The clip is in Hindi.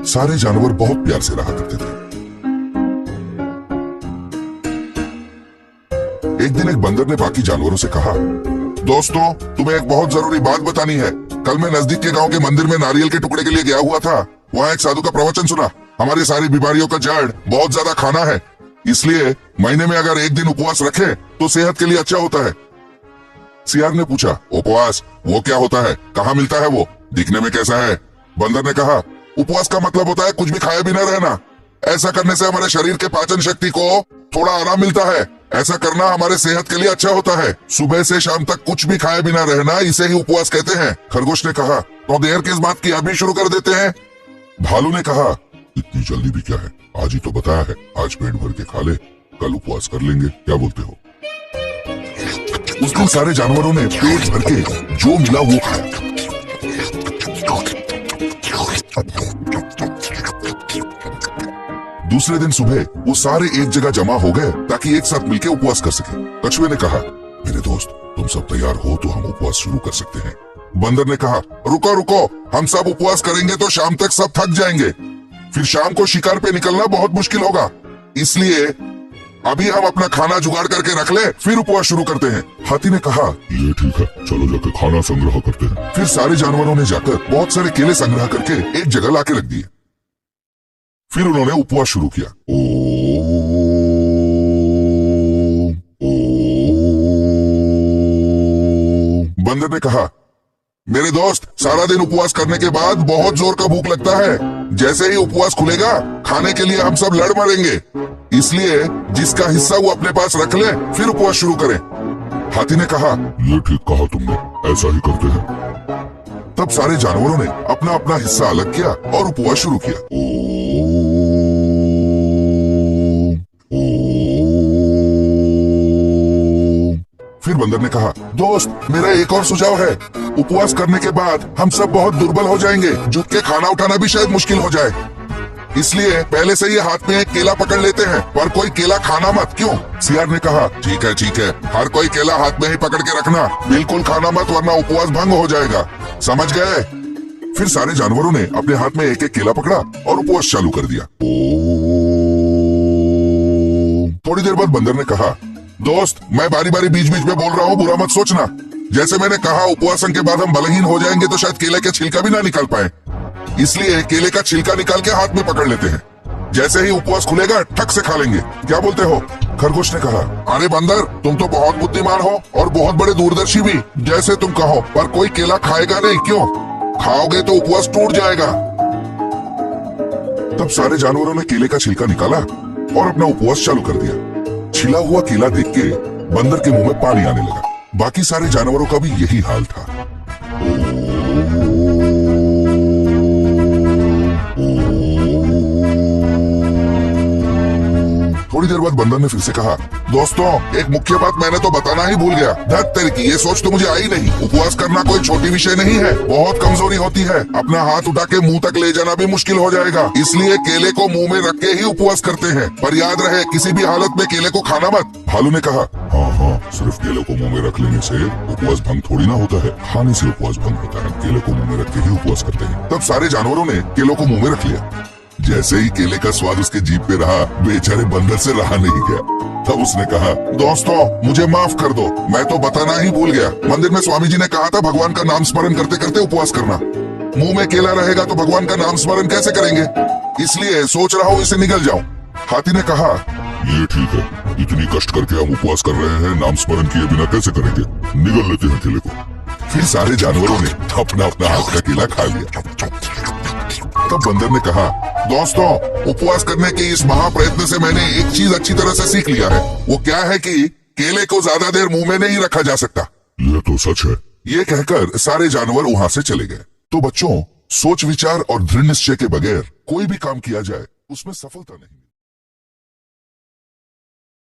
सारे जानवर बहुत प्यार से रहा करते थे। एक दिन एक बंदर ने बाकी जानवरों से कहा, दोस्तों, तुम्हें एक बहुत जरूरी बात बतानी है। कल मैं नजदीक के गांव के मंदिर में नारियल के टुकड़े के लिए गया हुआ था। वहाँ एक साधु का प्रवचन सुना। हमारी सारी बीमारियों का जड़ बहुत ज्यादा खाना है, इसलिए महीने में अगर एक दिन उपवास रखे तो सेहत के लिए अच्छा होता है। सियार ने पूछा, उपवास वो क्या होता है, कहाँ मिलता है वो, दिखने में कैसा है? बंदर ने कहा, उपवास का मतलब होता है कुछ भी खाए बिना रहना। ऐसा करने से हमारे शरीर के पाचन शक्ति को थोड़ा आराम मिलता है। ऐसा करना हमारे सेहत के लिए अच्छा होता है। सुबह से शाम तक कुछ भी खाए बिना रहना, इसे ही उपवास कहते हैं। खरगोश ने कहा, तो देर किस बात की, अभी शुरू कर देते हैं। भालू ने कहा, इतनी जल्दी भी क्या है, आज ही तो बताया है, आज पेट भर के खा ले, कल उपवास कर लेंगे, क्या बोलते हो? उस दिन सारे जानवरों ने पेट भर के जो मिला वो खाया। दूसरे दिन सुबह वो सारे एक जगह जमा हो गए ताकि एक साथ मिलकर उपवास कर सके। कछुए ने कहा, मेरे दोस्त, तुम सब तैयार हो तो हम उपवास शुरू कर सकते हैं। बंदर ने कहा, रुको रुको, हम सब उपवास करेंगे तो शाम तक सब थक जाएंगे, फिर शाम को शिकार पे निकलना बहुत मुश्किल होगा, इसलिए अभी हम अपना खाना जुगाड़ करके रख ले, फिर उपवास शुरू करते हैं। हाथी ने कहा, ये ठीक है, चलो जाकर खाना संग्रह करते हैं। फिर सारे जानवरों ने जाकर बहुत सारे केले संग्रह करके एक जगह लाके रख दिए। फिर उन्होंने उपवास शुरू किया। बंदर ने कहा, मेरे दोस्त, सारा दिन उपवास करने के बाद बहुत जोर का भूख लगता है। जैसे ही उपवास खुलेगा, खाने के लिए हम सब लड़ मरेंगे, इसलिए जिसका हिस्सा वो अपने पास रख ले, फिर उपवास शुरू करें। हाथी ने कहा, ये ठीक कहा तुमने, ऐसा ही करते हैं। तब सारे जानवरों ने अपना अपना हिस्सा अलग किया और उपवास शुरू किया। फिर बंदर ने कहा, दोस्त, मेरा एक और सुझाव है। उपवास करने के बाद हम सब बहुत दुर्बल हो जाएंगे, झुक के खाना उठाना भी शायद मुश्किल हो जाए, इसलिए पहले से ही हाथ में एक केला पकड़ लेते हैं, पर कोई केला खाना मत। क्यों? सियार ने कहा, ठीक है, हर कोई केला हाथ में ही पकड़ के रखना, बिल्कुल खाना मत, वरना उपवास भंग हो जाएगा, समझ गए? फिर सारे जानवरों ने अपने हाथ में एक एक केला पकड़ा और उपवास चालू कर दिया। थोड़ी देर बाद बंदर ने कहा, दोस्त, मैं बारी बारी बीच बीच में बोल रहा हूँ, बुरा मत सोचना। जैसे मैंने कहा, उपवासन के बाद हम बलहीन हो जाएंगे तो शायद केले का छिलका भी ना निकाल पाए, इसलिए केले का छिलका निकाल के हाथ में पकड़ लेते हैं। जैसे ही उपवास खुलेगा, ठक से खा लेंगे, क्या बोलते हो? खरगोश ने कहा, अरे बंदर, तुम तो बहुत बुद्धिमान हो और बहुत बड़े दूरदर्शी भी, जैसे तुम कहो, पर कोई केला खाएगा नहीं। क्यों? खाओगे तो उपवास टूट जाएगा। तब सारे जानवरों ने केले का छिलका निकाला और अपना उपवास चालू कर दिया। छिला हुआ केला देख के बंदर के मुंह में पानी आने लगा। बाकी सारे जानवरों का भी यही हाल था। थोड़ी देर बाद बंदर ने फिर से कहा, दोस्तों, एक मुख्य बात मैंने तो बताना ही भूल गया। धत तेरे की, ये सोच तो मुझे आई नहीं। उपवास करना कोई छोटी विषय नहीं है, बहुत कमजोरी होती है। अपना हाथ उठा के मुंह तक ले जाना भी मुश्किल हो जाएगा, इसलिए केले को मुंह में रख के ही उपवास करते हैं। पर याद रहे, किसी भी हालत में केले को खाना मत। भालू ने कहा, हाँ, सिर्फ केले को मुंह में रख लेने से उपवास भंग थोड़ी ना होता है, खाने से उपवास भंग होता है। केले को मुंह में रख के ही उपवास करते हैं। तब सारे जानवरों ने केलों को मुंह में रख लिया। जैसे ही केले का स्वाद उसके जीभ पे रहा, बेचारे बंदर से रहा नहीं गया। तब उसने कहा, दोस्तों, मुझे माफ कर दो, मैं तो बताना ही भूल गया। मंदिर में स्वामी जी ने कहा था, भगवान का नाम स्मरण करते करते उपवास करना। मुंह में केला रहेगा तो भगवान का नाम स्मरण कैसे करेंगे, इसलिए सोच रहा हूँ इसे निगल जाऊं। हाथी ने कहा, ये ठीक है, इतनी कष्ट करके हम उपवास कर रहे हैं, नाम स्मरण किए बिना कैसे करेंगे, निगल लेते हैं केले को। फिर सारे जानवरों ने अपना अपना हाथ का केला खा लिया। तब बंदर ने कहा, दोस्तों, उपवास करने के इस महाप्रयत्न से मैंने एक चीज अच्छी तरह से सीख लिया है। वो क्या है कि केले को ज्यादा देर मुंह में नहीं रखा जा सकता। ये तो सच है। ये कहकर सारे जानवर वहां से चले गए। तो बच्चों, सोच विचार और दृढ़ निश्चय के बगैर कोई भी काम किया जाए, उसमें सफलता नहीं।